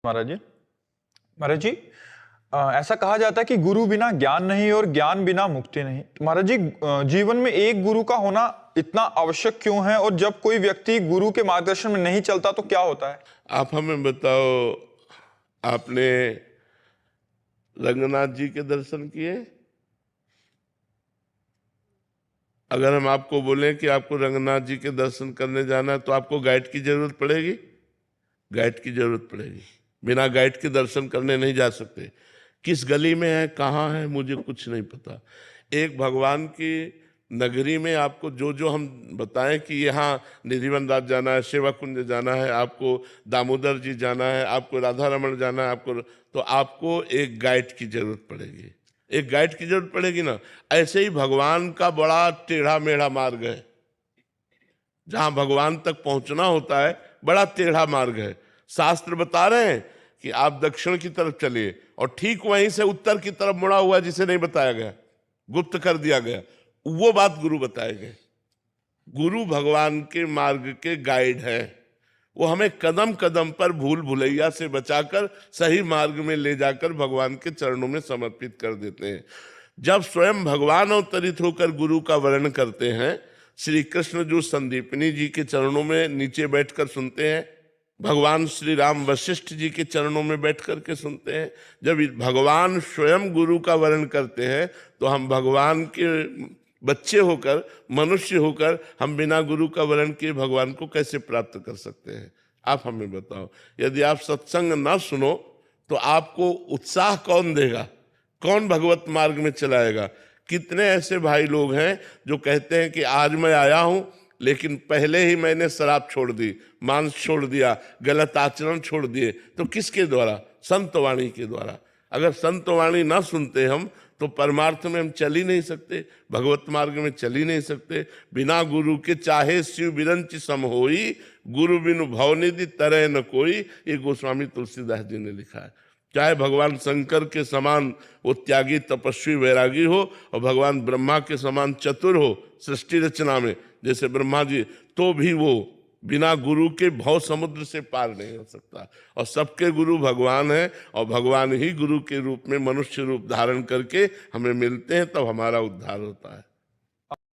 महाराज जी। महाराज जी, ऐसा कहा जाता है कि गुरु बिना ज्ञान नहीं और ज्ञान बिना मुक्ति नहीं। तो महाराज जी, जीवन में एक गुरु का होना इतना आवश्यक क्यों है, और जब कोई व्यक्ति गुरु के मार्गदर्शन में नहीं चलता तो क्या होता है? आप हमें बताओ, आपने रंगनाथ जी के दर्शन किए? अगर हम आपको बोलें कि आपको रंगनाथ जी के दर्शन करने जाना है तो आपको गाइड की जरूरत पड़ेगी? गाइड की जरूरत पड़ेगी। बिना गाइड के दर्शन करने नहीं जा सकते। किस गली में है, कहाँ है, मुझे कुछ नहीं पता। एक भगवान की नगरी में आपको जो जो हम बताएं कि यहाँ निधिवन राज जाना है, सेवा कुंज जाना है, आपको दामोदर जी जाना है, आपको राधा रमण जाना है, तो आपको एक गाइड की जरूरत पड़ेगी। एक गाइड की जरूरत पड़ेगी ना। ऐसे ही भगवान का बड़ा टेढ़ा मेढ़ा मार्ग है। जहां भगवान तक पहुंचना होता है बड़ा टेढ़ा मार्ग है। शास्त्र बता रहे हैं कि आप दक्षिण की तरफ चलिए, और ठीक वहीं से उत्तर की तरफ मुड़ा हुआ जिसे नहीं बताया गया, गुप्त कर दिया गया, वो बात गुरु बताए गए। गुरु भगवान के मार्ग के गाइड है। वो हमें कदम कदम पर भूल भुलैया से बचाकर सही मार्ग में ले जाकर भगवान के चरणों में समर्पित कर देते हैं। जब स्वयं भगवान अवतरित होकर गुरु का वर्णन करते हैं, श्री कृष्ण जो संदीपनी जी के चरणों में नीचे बैठकर सुनते हैं, भगवान श्री राम वशिष्ठ जी के चरणों में बैठ करके सुनते हैं। जब भगवान स्वयं गुरु का वर्णन करते हैं तो हम भगवान के बच्चे होकर, मनुष्य होकर, हम बिना गुरु का वर्णन किए भगवान को कैसे प्राप्त कर सकते हैं? आप हमें बताओ। यदि आप सत्संग ना सुनो तो आपको उत्साह कौन देगा? कौन भगवत मार्ग में चलाएगा? कितने ऐसे भाई लोग हैं जो कहते हैं कि आज मैं आया हूं, लेकिन पहले ही मैंने शराब छोड़ दी, मांस छोड़ दिया, गलत आचरण छोड़ दिए। तो किसके द्वारा? संत वाणी के द्वारा। अगर संत वाणी ना सुनते हम तो परमार्थ में हम चल ही नहीं सकते, भगवत मार्ग में चल ही नहीं सकते। बिना गुरु के चाहे शिव बिरंच सम होई, गुरु बिनु भवनिधि तरह न कोई, ये गोस्वामी तुलसीदास जी ने लिखा है। चाहे भगवान शंकर के समान वो त्यागी तपस्वी वैरागी हो, और भगवान ब्रह्मा के समान चतुर हो सृष्टि रचना में, जैसे ब्रह्मा जी, तो भी वो बिना गुरु के भव समुद्र से पार नहीं हो सकता। और सबके गुरु भगवान है, और भगवान ही गुरु के रूप में मनुष्य रूप धारण करके हमें मिलते हैं, तब हमारा उद्धार होता है।